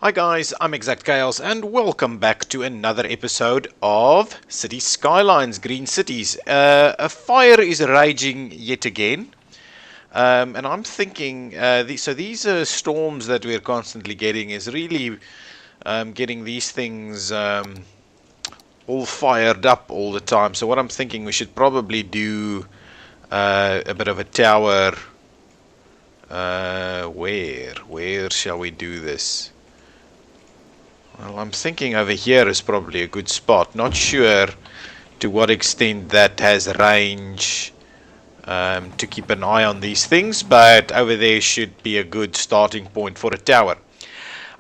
Hi guys, I'm ExactChaos and welcome back to another episode of Cities Skylines, Green Cities. A fire is raging yet again, and I'm thinking, these storms that we're constantly getting is really getting these things all fired up all the time. So what I'm thinking, we should probably do a bit of a tower. Where shall we do this? Well, I'm thinking over here is probably a good spot. Not sure to what extent that has range to keep an eye on these things, but over there should be a good starting point for a tower.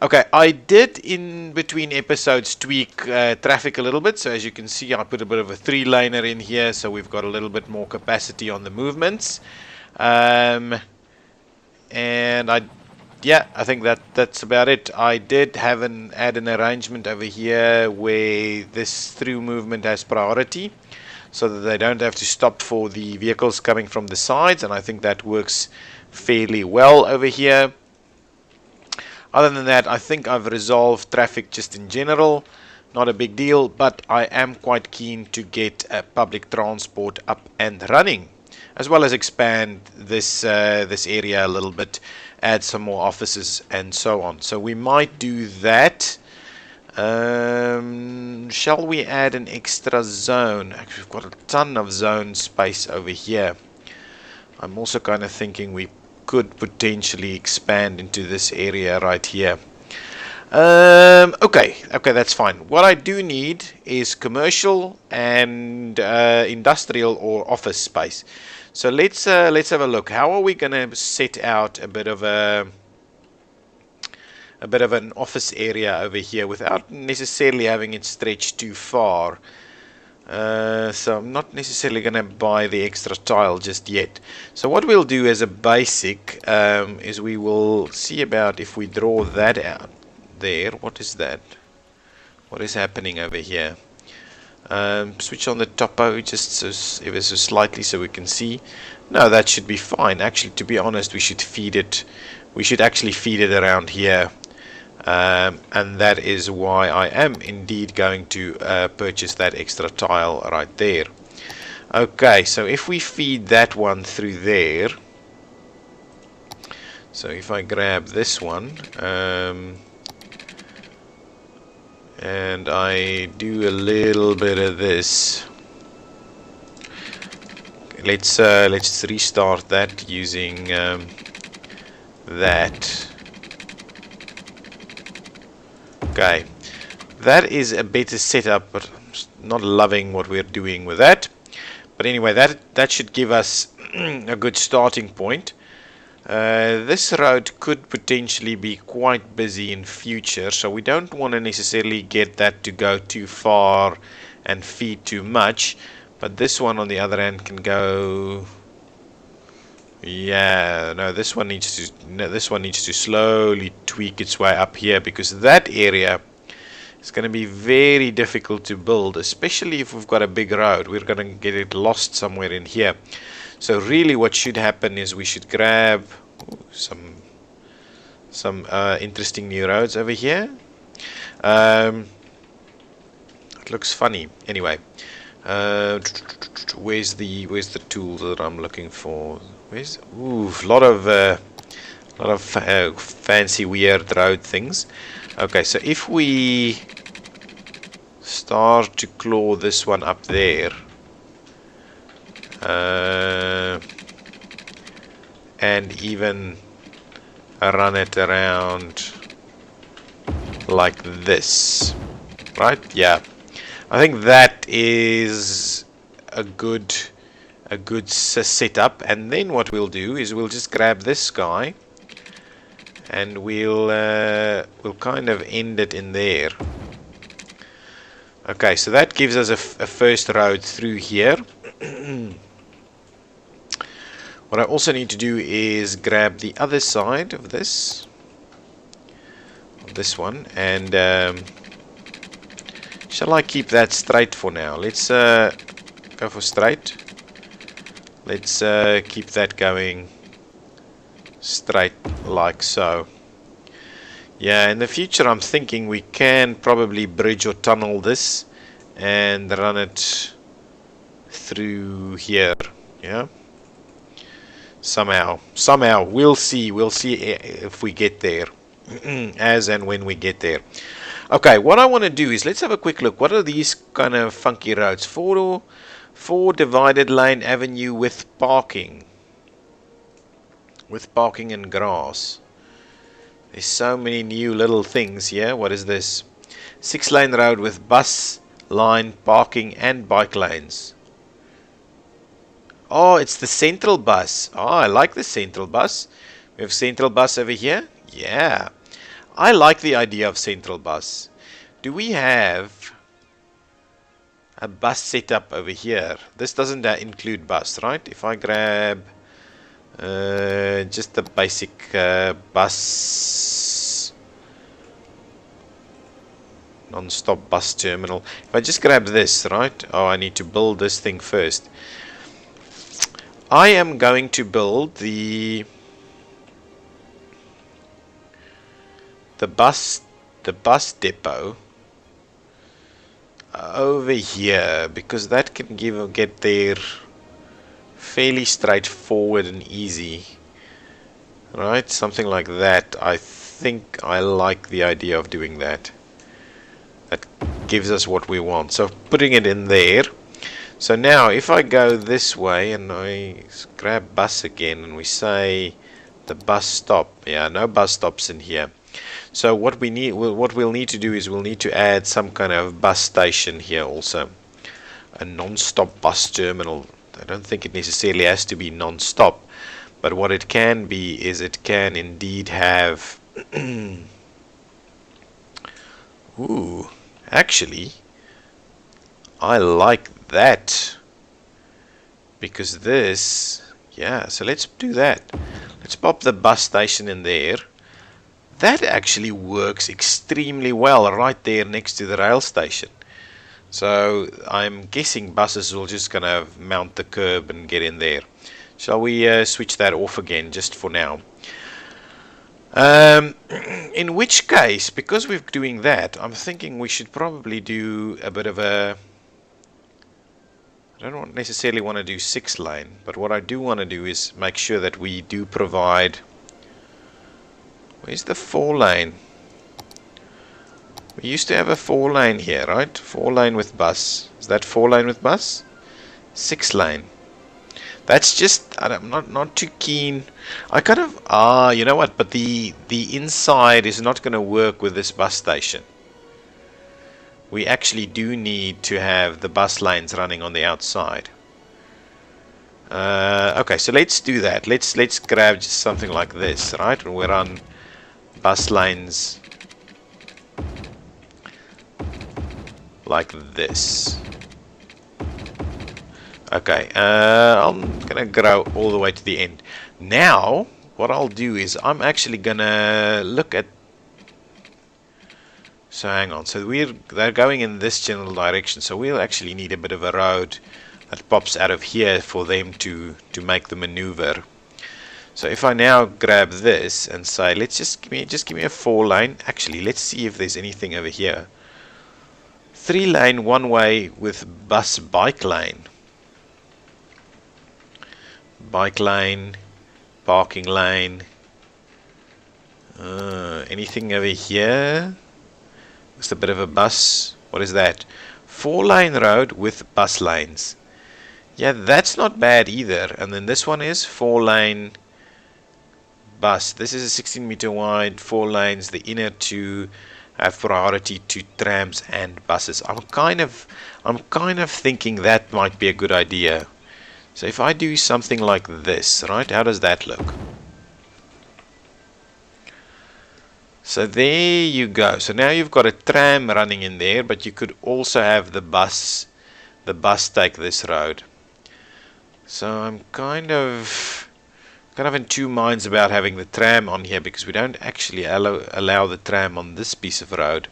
Okay, I did in between episodes tweak traffic a little bit. So as you can see, I put a bit of a 3-laner in here, so we've got a little bit more capacity on the movements. And I think that's about it. I did add an arrangement over here where this through movement has priority, so that they don't have to stop for the vehicles coming from the sides, and I think that works fairly well over here. Other than that, I think I've resolved traffic just in general. Not a big deal, but I am quite keen to get public transport up and running, as well as expand this area a little bit, add some more offices and so on. So we might do that. Shall we add an extra zone? Actually, we've got a ton of zone space over here. I'm also kind of thinking we could potentially expand into this area right here. Okay, that's fine. What I do need is commercial and industrial or office space. So let's have a look. How are we going to set out a bit of an office area over here without necessarily having it stretch too far? So I'm not necessarily going to buy the extra tile just yet. So what we'll do as a basic is we will see about if we draw that out there. What is that? What is happening over here? Switch on the topo just ever so slightly so we can see. No, that should be fine. Actually, to be honest, we should feed it. We should actually feed it around here, and that is why I am indeed going to purchase that extra tile right there. Okay, so if we feed that one through there, so if I grab this one, and I do a little bit of this. Let's restart that using that. Okay, that is a better setup, but I'm not loving what we're doing with that. But anyway, that should give us a good starting point. This road could potentially be quite busy in future, so we don't want to necessarily get that to go too far and feed too much. But this one on the other hand can go. Yeah, no, this one needs to slowly tweak its way up here, because that area is going to be very difficult to build, especially if we've got a big road. We're going to get it lost somewhere in here. So really what should happen is we should grab some interesting new roads over here. It looks funny. Anyway, where's the tool that I'm looking for? A lot of fancy weird road things. Okay, so if we start to claw this one up there, and even run it around like this, right? Yeah, I think that is a good setup. And then what we'll do is we'll just grab this guy and we'll kind of end it in there. Okay, so that gives us a first road through here. What I also need to do is grab the other side of this one, and shall I keep that straight for now? Let's go for straight. Let's keep that going straight like so. Yeah, in the future I'm thinking we can probably bridge or tunnel this and run it through here. Yeah, somehow we'll see if we get there. As and when we get there. Okay, what I want to do is let's have a quick look. What are these kind of funky roads? Four divided lane avenue with parking and grass. There's so many new little things here. What is this? 6-lane road with bus line, parking and bike lanes. Oh, it's the central bus. Oh, I like the central bus. We have central bus over here. Yeah, I like the idea of central bus. Do we have a bus setup over here? This doesn't include bus, right? If I grab just the basic bus non-stop bus terminal. If I just grab this, right? Oh, I need to build this thing first. I am going to build the bus depot over here, because that can get there fairly straightforward and easy, right? Something like that. I think I like the idea of doing that. That gives us what we want. So putting it in there. So now if I go this way and I grab bus again and we say the bus stop. Yeah, no bus stops in here. So what we'll need to do is we'll need to add some kind of bus station here also. A non-stop bus terminal. I don't think it necessarily has to be non-stop, but what it can be is it can indeed have ooh, actually I like that, because this, yeah, so let's do that. Let's pop the bus station in there. That actually works extremely well right there next to the rail station. So I'm guessing buses will just kind of mount the curb and get in there. Shall we switch that off again just for now? In which case, because we're doing that, I'm thinking we should probably do a bit of a... I don't necessarily want to do 6-lane, but what I do want to do is make sure that we do provide... Where's the 4-lane? We used to have a 4-lane here, right? 4-lane with bus. Is that 4-lane with bus? 6-lane. That's just, I'm not too keen. I kind of, you know what? But the inside is not going to work with this bus station. We actually do need to have the bus lanes running on the outside. Okay, so let's do that. Let's grab just something like this, right? And we run bus lanes like this. Okay, I'm gonna go all the way to the end. Now what I'll do is I'm actually gonna look at, so hang on, so they're going in this general direction, so we'll actually need a bit of a road that pops out of here for them to make the maneuver. So if I now grab this and say, let's just give me a 4-lane. Actually, let's see if there's anything over here. 3-lane one-way with bike lane. Bike lane, parking lane. Anything over here? Just a bit of a bus. What is that? 4-lane road with bus lanes. Yeah, that's not bad either. And then this one is 4-lane bus. This is a 16 meter wide, 4 lanes. The inner two have priority to trams and buses. I'm kind of thinking that might be a good idea. So if I do something like this, right? How does that look? So there you go. So now you've got a tram running in there, but you could also have the bus take this road. So I'm kind of in two minds about having the tram on here, because we don't actually allow the tram on this piece of road.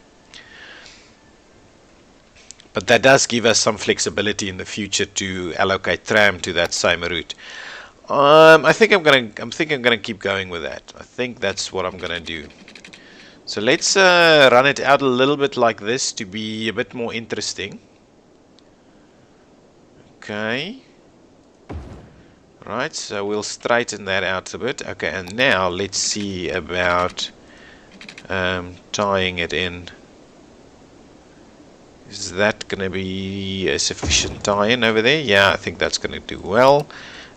But that does give us some flexibility in the future to allocate tram to that same route. I think I'm gonna keep going with that. I think that's what I'm gonna do. So let's run it out a little bit like this to be a bit more interesting. Okay. Right, so we'll straighten that out a bit. Okay, and now let's see about tying it in. Is that going to be a sufficient tie-in over there? Yeah, I think that's going to do well.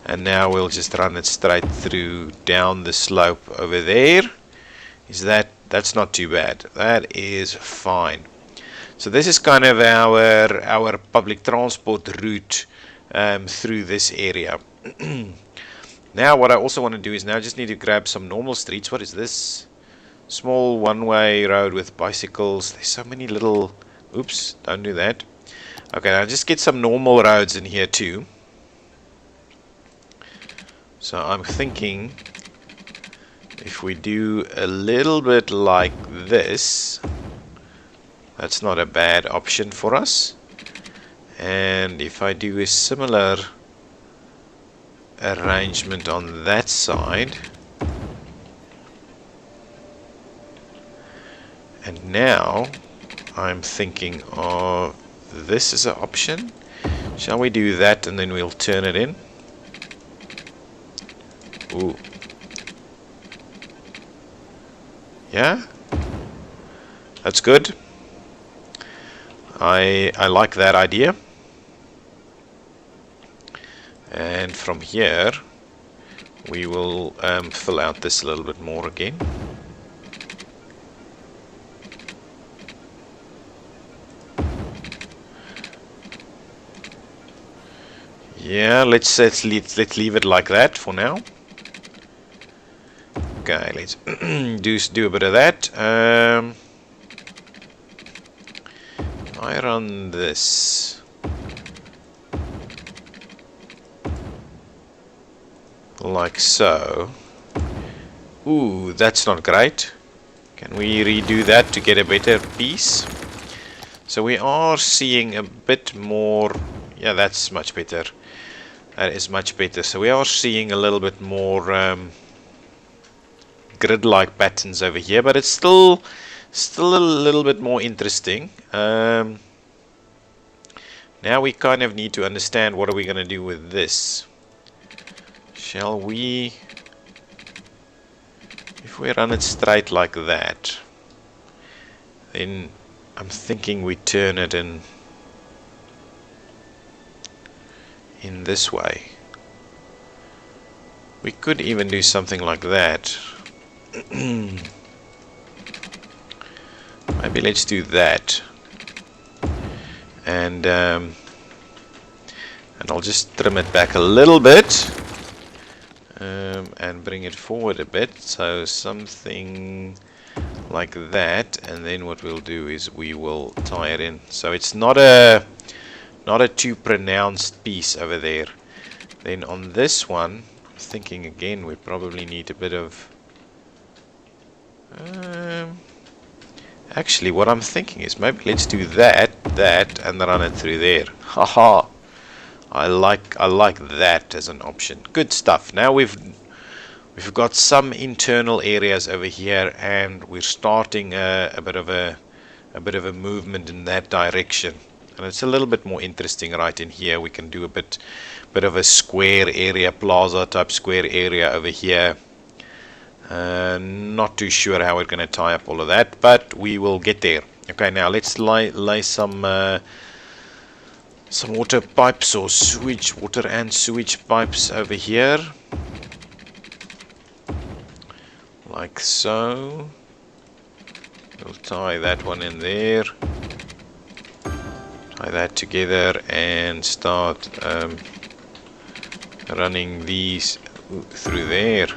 And now we'll just run it straight through down the slope over there. That's not too bad. That is fine. So this is kind of our public transport route through this area. Now what I also want to do is now I just need to grab some normal streets. What is this? Small one-way road with bicycles. There's so many little... Oops, don't do that. Okay, now just get some normal roads in here too. So I'm thinking if we do a little bit like this, that's not a bad option for us. And if I do a similar arrangement on that side, and now I'm thinking of this as an option. Shall we do that and then we'll turn it in? Ooh. Yeah, that's good. I like that idea. And from here we will fill out this a little bit more again. Yeah, let's leave it like that for now. Okay, let's do a bit of that. I run this like so. Ooh, that's not great. Can we redo that to get a better piece? So we are seeing a bit more. Yeah, that's much better. That is much better. So we are seeing a little bit more grid-like patterns over here, but it's still a little bit more interesting. Now we kind of need to understand what are we going to do with this. Shall we, if we run it straight like that, then I'm thinking we turn it in this way. We could even do something like that. Maybe let's do that. And I'll just trim it back a little bit and bring it forward a bit, so something like that. And then what we'll do is we will tie it in, so it's not a too pronounced piece over there. Then on this one, I'm thinking again we probably need a bit of actually what I'm thinking is maybe let's do that and run it through there. Haha, I like that as an option. Good stuff. Now we've got some internal areas over here, and we're starting a bit of a movement in that direction. And it's a little bit more interesting right in here. We can do a bit of a square area, plaza type square area over here. Not too sure how we're going to tie up all of that, but we will get there. Okay, now let's lay some water pipes or water and sewage pipes over here, like so. We'll tie that one in there. Tie that together and start running these through there.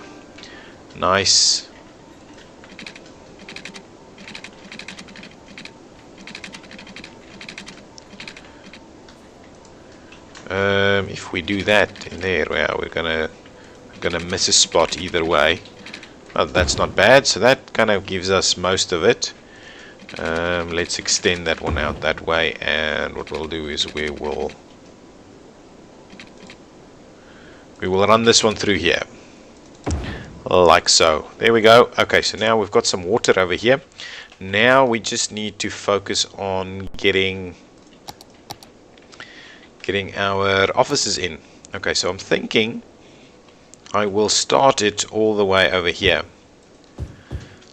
Nice. If we do that in there, well, we're gonna miss a spot either way. Well, that's not bad. So that kind of gives us most of it. Let's extend that one out that way, and what we'll do is we will run this one through here like so. There we go. Okay, so now we've got some water over here. Now we just need to focus on getting our offices in. Okay, so I'm thinking I will start it all the way over here,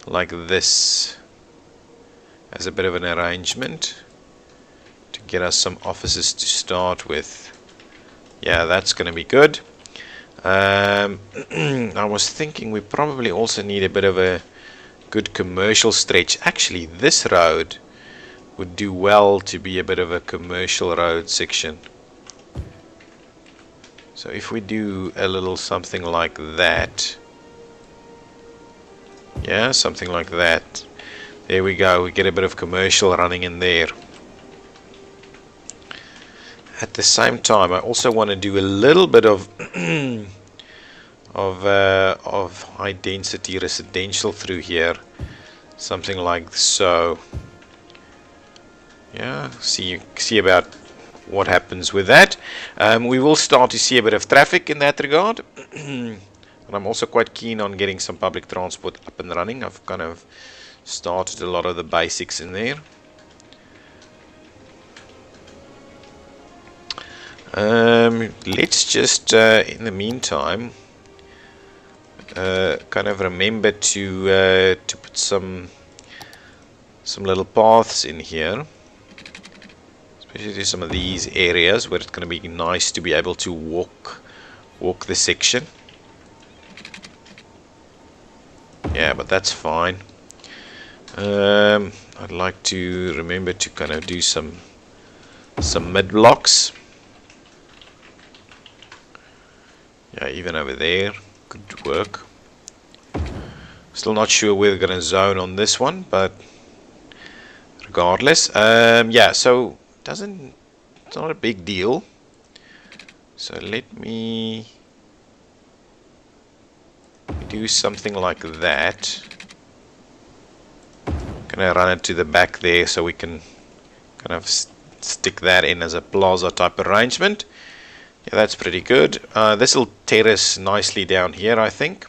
like this, as a bit of an arrangement to get us some offices to start with. Yeah, that's going to be good. I was thinking we probably also need a bit of a good commercial stretch. Actually, this road would do well to be a bit of a commercial road section. So if we do a little something like that, yeah, something like that, there we go, we get a bit of commercial running in there. At the same time, I also want to do a little bit of of high density residential through here, something like so. Yeah, see about what happens with that. We will start to see a bit of traffic in that regard. And I'm also quite keen on getting some public transport up and running. I've kind of started a lot of the basics in there. Let's just in the meantime kind of remember to put some little paths in here, especially to some of these areas where it's going to be nice to be able to walk the section. Yeah, but that's fine. I'd like to remember to kind of do some mid blocks. Yeah, even over there could work. Still not sure where we're going to zone on this one, but regardless, yeah, so it's not a big deal. So let me do something like that. Gonna run it to the back there so we can kind of stick that in as a plaza type arrangement. Yeah, that's pretty good. This will terrace nicely down here, I think.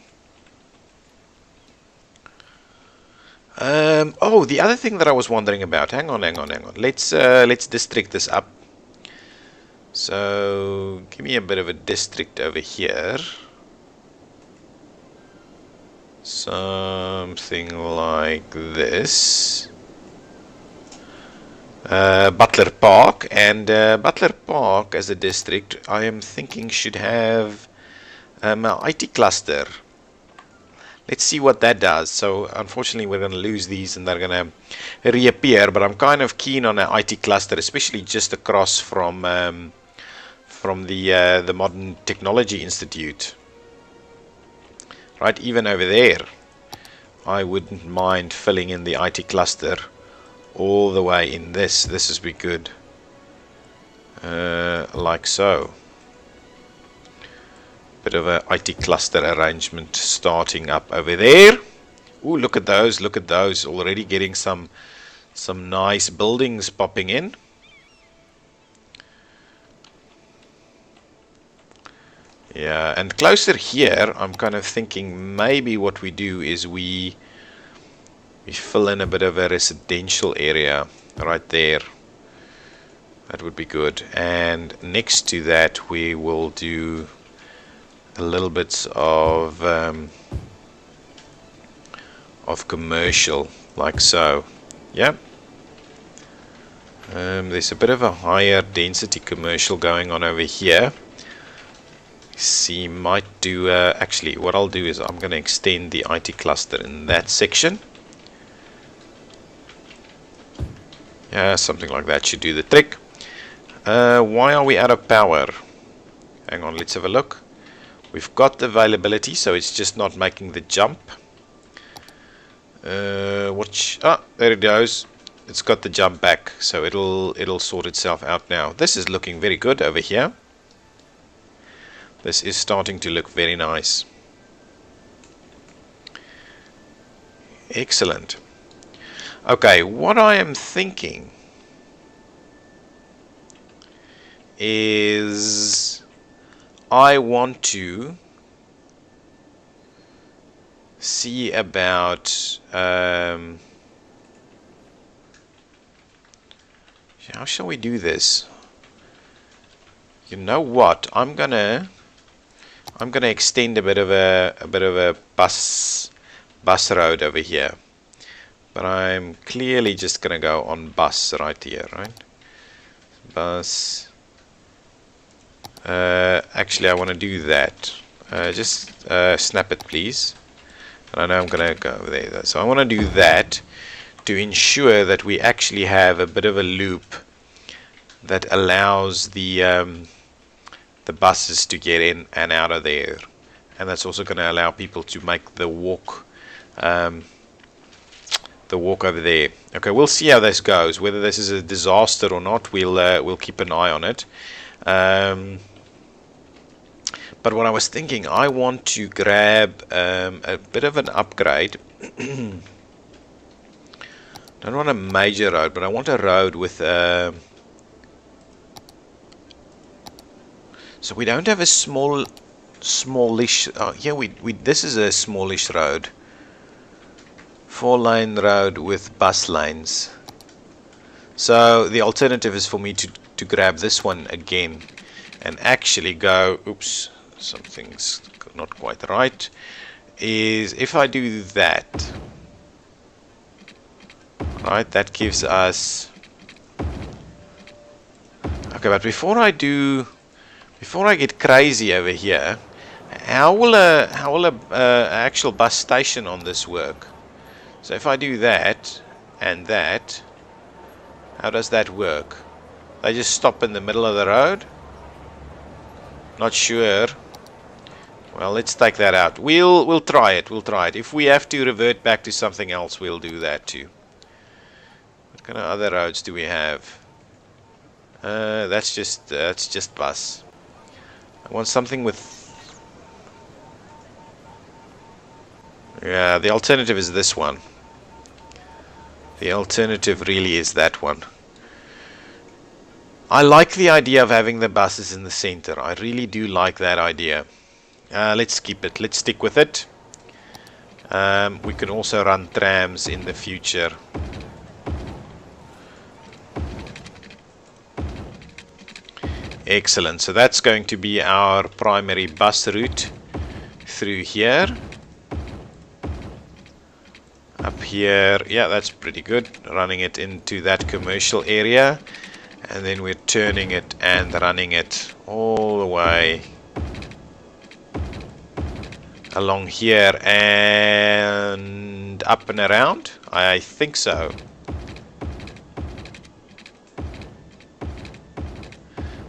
Oh, the other thing that I was wondering about. Hang on. Let's district this up. So give me a bit of a district over here. Something like this. Butler Park, and Butler Park as a district I am thinking should have an IT cluster. Let's see what that does. So unfortunately we're going to lose these and they're going to reappear, but I'm kind of keen on an IT cluster, especially just across from the Modern Technology Institute. Right, even over there I wouldn't mind filling in the IT cluster all the way in this. This is be good, like so. Bit of a IT cluster arrangement starting up over there. Ooh, look at those already getting some nice buildings popping in. Yeah, and closer here I'm kind of thinking maybe what we do is we fill in a bit of a residential area right there. That would be good. And next to that we will do a little bit of commercial, like so. Yep. There's a bit of a higher density commercial going on over here. See, might do actually what I'll do is I'm going to extend the IT cluster in that section. Yeah, something like that should do the trick. Why are we out of power? Hang on, let's have a look. We've got the availability, so it's just not making the jump. There it goes. It's got the jump back, so it'll sort itself out now. This is looking very good over here. This is starting to look very nice. Excellent. Okay, what I am thinking is I want to see about how shall we do this? You know what? I'm gonna extend a bit of a bus road over here. But I'm clearly just gonna go on bus right here, right? Bus. Actually, I want to do that. Just snap it, please. And I know I'm gonna go over there. So I want to do that to ensure that we actually have a bit of a loop that allows the buses to get in and out of there, and that's also going to allow people to make the walk over there. Okay, we'll see how this goes. Whether this is a disaster or not, we'll keep an eye on it. But what I was thinking, I want to grab a bit of an upgrade. Don't want a major road, but I want a road with so we don't have a smallish. Oh, yeah, this is a smallish road. 4-lane road with bus lanes. So the alternative is for me to grab this one again and actually go. Oops, something's not quite right. Is if I do that. Right, that gives us. Okay, but before I get crazy over here, how will a actual bus station on this work? So if I do that and that, how does that work? They just stop in the middle of the road? Not sure. Well, let's take that out. We'll try it. We'll try it. If we have to revert back to something else, we'll do that too. What kind of other roads do we have? That's just bus. I want something with. Yeah, the alternative is this one. The alternative really is that one. I like the idea of having the buses in the center. I really do like that idea. Let's keep it. Let's stick with it. We can also run trams in the future. Excellent. So that's going to be our primary bus route through here. Up here, yeah, that's pretty good. Running it into that commercial area, and then we're turning it and running it all the way along here and up and around. I think so.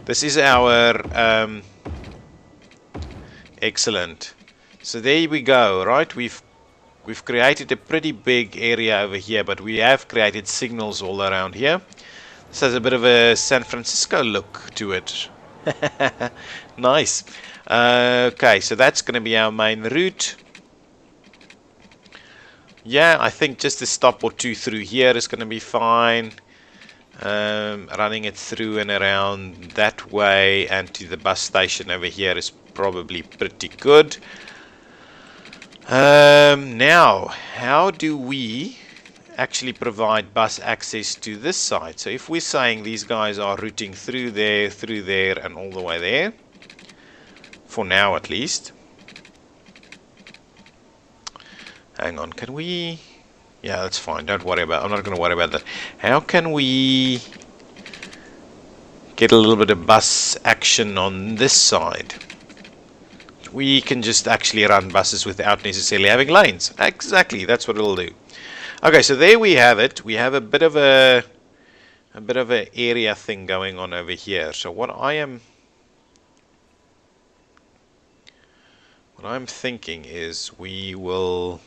This is our excellent. So there we go, right? We've created a pretty big area over here, but we have created signals all around here. This has a bit of a San Francisco look to it. Nice. Okay, so that's going to be our main route. Yeah, I think just a stop or two through here is going to be fine. Running it through and around that way and to the bus station over here is probably pretty good. Now, how do we actually provide bus access to this side? So if we're saying these guys are routing through there, and all the way there, for now at least. Hang on, can we... Yeah, that's fine. Don't worry about it. I'm not going to worry about that. How can we get a little bit of bus action on this side? We can just actually run buses without necessarily having lanes. Exactly, that's what it'll do. Okay, so there we have it. We have a bit of a area thing going on over here. So what I'm thinking is we will,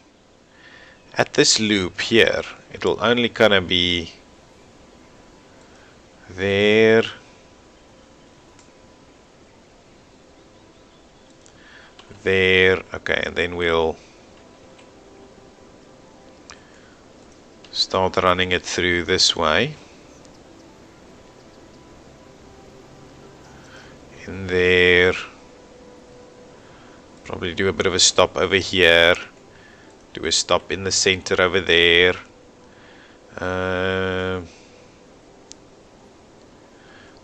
at this loop here, it'll only kind of be there, there, okay, and then we'll start running it through this way, in there, probably do a bit of a stop over here, Do a stop in the center over there.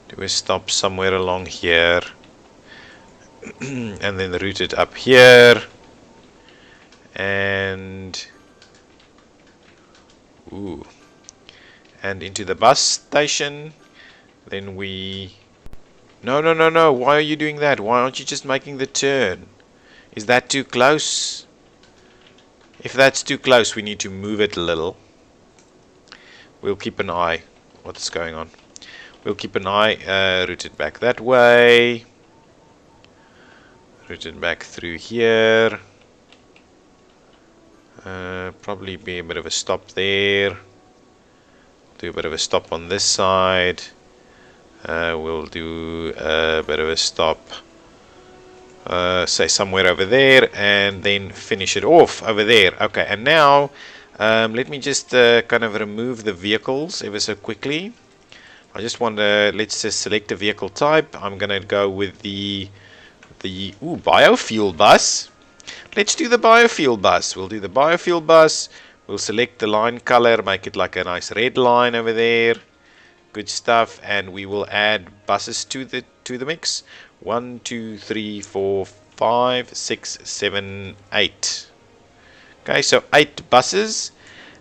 Do a stop somewhere along here. And then route it up here. And and into the bus station. Then we... No. Why are you doing that? Why aren't you just making the turn? Is that too close? If that's too close, we need to move it a little. We'll keep an eye. What's going on? We'll keep an eye. Route it back that way. Route it back through here. Probably be a bit of a stop there. Do a bit of a stop on this side. We'll do a bit of a stop, say somewhere over there, and then finish it off over there. Okay, and now let me just kind of remove the vehicles ever so quickly. I just want to, let's just select a vehicle type. I'm going to go with the biofuel bus. Let's do the biofuel bus. We'll do the biofuel bus. We'll select the line color, make it like a nice red line over there. Good stuff. And we will add buses to the mix. 1, 2, 3, 4, 5, 6, 7, 8. Okay, so 8 buses.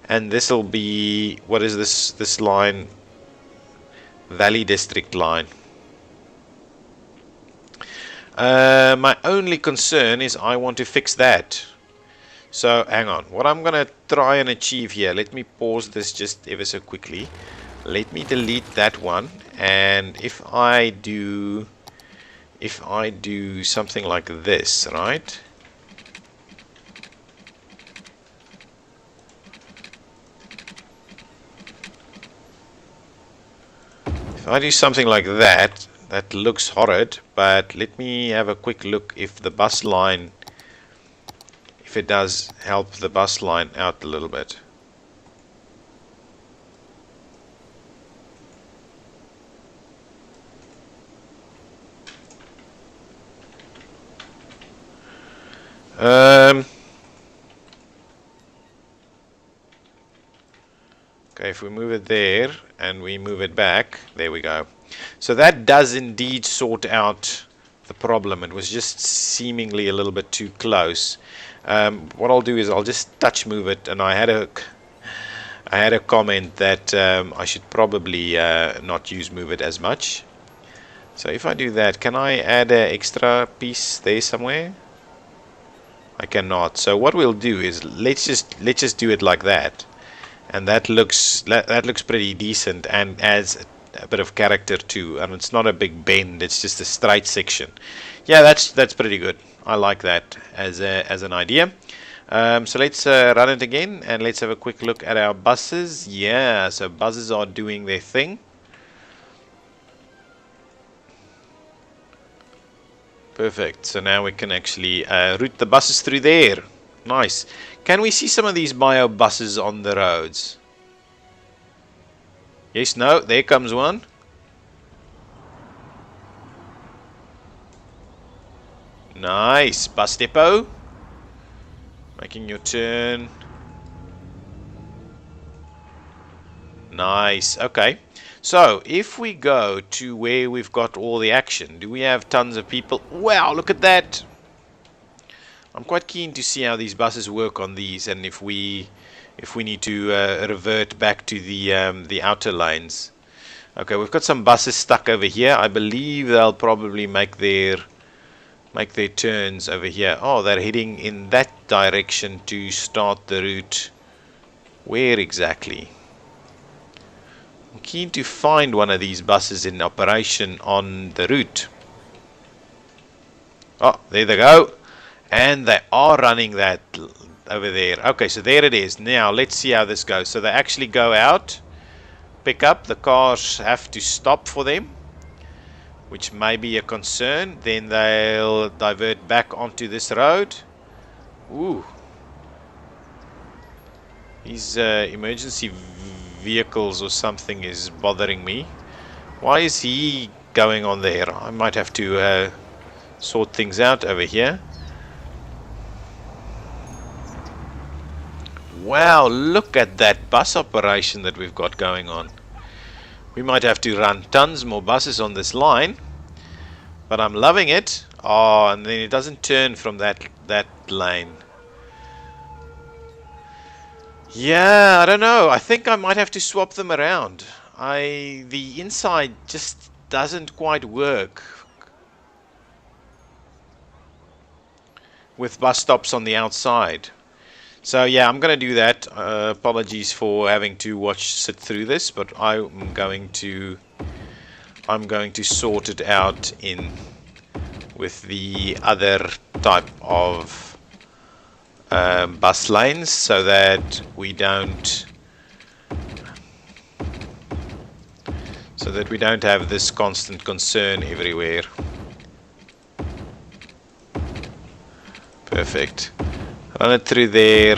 And this will be, what is this line? Valley District line. My only concern is I want to fix that. So hang on, what I'm gonna try and achieve here, let me pause this just ever so quickly. Let me delete that one, and if I do something like this, right? If I do something like that, that looks horrid, but let me have a quick look if the bus line, if it does help the bus line out a little bit. Okay, if we move it there and we move it back, there we go. So that does indeed sort out the problem. It was just seemingly a little bit too close. What I'll do is I'll just touch move it, and I had a comment that I should probably not use move it as much. So if I do that, can I add an extra piece there somewhere? I cannot. So what we'll do is let's just do it like that, and that looks pretty decent and adds a bit of character too. And it's not a big bend; it's just a straight section. Yeah, that's pretty good. I like that as an idea. So let's run it again, and let's have a quick look at our buses. Yeah, so buses are doing their thing. Perfect. So now we can actually route the buses through there. Nice. Can we see some of these bio buses on the roads? Yes, no, there comes one. Nice. Bus depot. Making your turn. Nice. Okay. So, if we go to where we've got all the action, do we have tons of people? Wow, look at that! I'm quite keen to see how these buses work on these, and if we need to revert back to the outer lanes. Okay, we've got some buses stuck over here. I believe they'll probably make their turns over here. Oh, they're heading in that direction to start the route. Where exactly? I'm keen to find one of these buses in operation on the route. Oh, there they go. And they are running that over there. Okay, so there it is. Now, let's see how this goes. So they actually go out, pick up. The cars have to stop for them, which may be a concern. Then they'll divert back onto this road. Ooh. These emergency vehicles or something is bothering me. Why is he going on there? I might have to sort things out over here. Wow, look at that bus operation that we've got going on. We might have to run tons more buses on this line, but I'm loving it. Oh, and then it doesn't turn from that lane. Yeah, I don't know. I think I might have to swap them around. The inside just doesn't quite work with bus stops on the outside. So yeah, I'm gonna do that. Apologies for having to sit through this, but I'm going to sort it out with the other type of bus lanes, so that we don't have this constant concern everywhere. Perfect. Run it through there,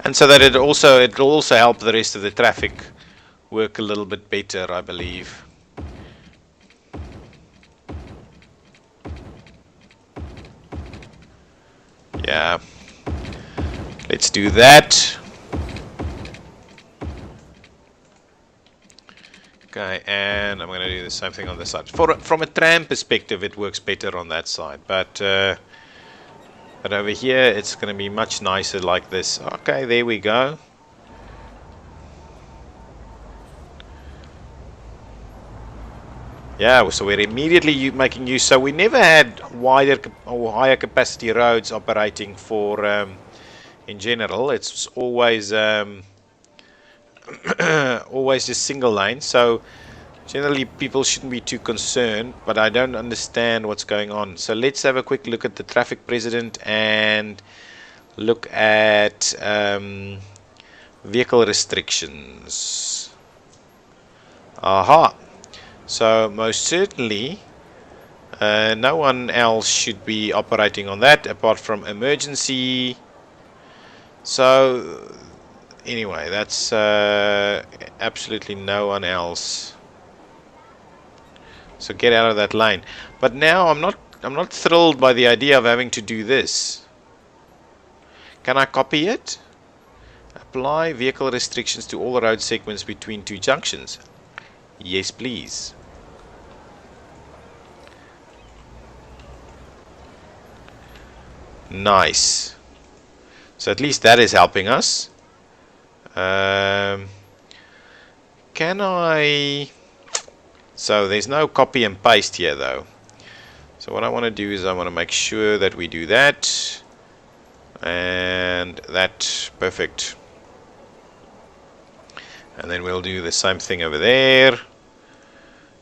and so that it'll also help the rest of the traffic work a little bit better, I believe. Yeah, let's do that. Okay, and I'm going to do the same thing on this side. From a tram perspective, it works better on that side, but over here it's going to be much nicer like this. Okay, there we go. Yeah, so we're immediately making use. So we never had wider or higher capacity roads operating for in general. It's always always just single lane, so generally people shouldn't be too concerned, but I don't understand what's going on. So let's have a quick look at the traffic precedent and look at vehicle restrictions. Aha, so most certainly no one else should be operating on that apart from emergency. So anyway, that's absolutely no one else. So get out of that lane. But now I'm not thrilled by the idea of having to do this. Can I copy it? Apply vehicle restrictions to all road segments between two junctions. Yes, please. Nice. So at least that is helping us. Can I... So there's no copy and paste here though. So what I want to do is I want to make sure that we do that. And that. Perfect. And then we'll do the same thing over there.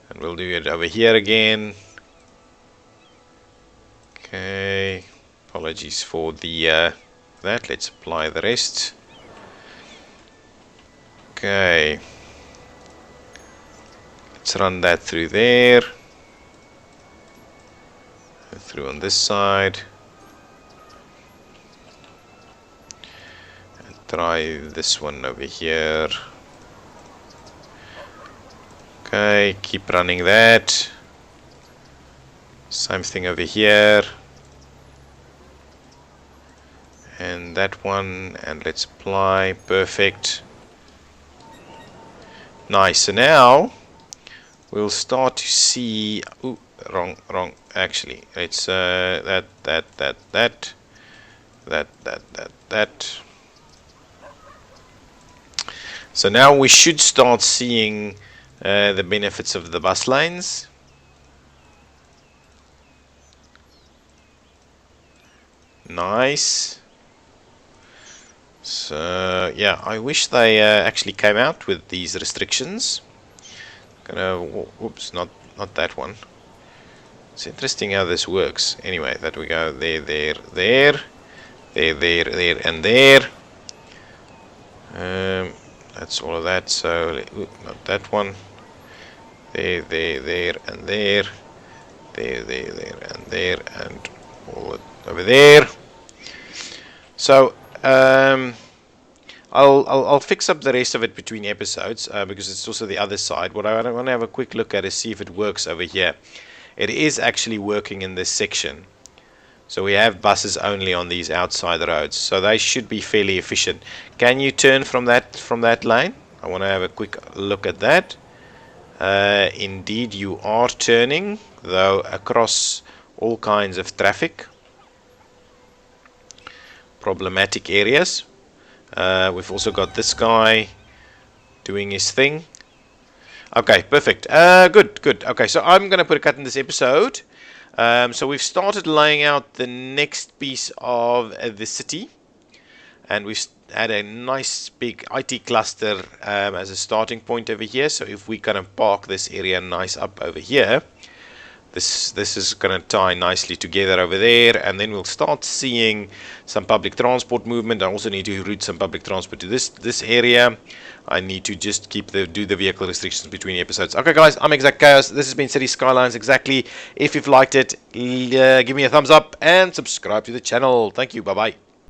And we'll do it over here again. Okay. Apologies for the that. Let's apply the rest. Okay. Let's run that through there. And through on this side. And try this one over here. Okay, keep running that. Same thing over here. And that one, and let's apply. Perfect. Nice. So now we'll start to see. Ooh, wrong. Actually, it's that. So now we should start seeing the benefits of the bus lanes. Nice. So yeah, I wish they actually came out with these restrictions. Whoops, not that one. It's interesting how this works. Anyway, that we go there, and there. That's all of that. So not that one. There, and there. There, and there, and all over there. So I'll fix up the rest of it between episodes because it's also the other side. What I want to have a quick look at is see if it works over here. It is actually working in this section. So we have buses only on these outside roads, so they should be fairly efficient. Can you turn from that lane? I want to have a quick look at that. Indeed you are turning, though across all kinds of traffic, problematic areas. We've also got this guy doing his thing. Okay, perfect. Good. Okay, so I'm going to put a cut in this episode. So we've started laying out the next piece of the city, and we've had a nice big IT cluster as a starting point over here. So if we kind of park this area nice up over here, this is going to tie nicely together over there, and then we'll start seeing some public transport movement. I also need to route some public transport to this area. I need to just do the vehicle restrictions between episodes. Okay, guys, I'm ExactChaos. This has been Cities Skylines Exactly. If you've liked it, give me a thumbs up and subscribe to the channel. Thank you. Bye bye.